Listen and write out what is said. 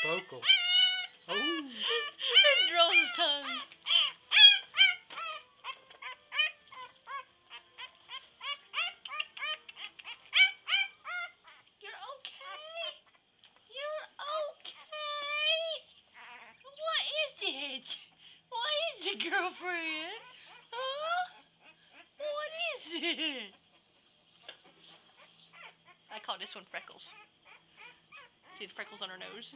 vocal. Oh. It draws his tongue. You're okay? You're okay? What is it? What is it, girlfriend? Huh? What is it? I call this one Freckles. See the freckles on her nose?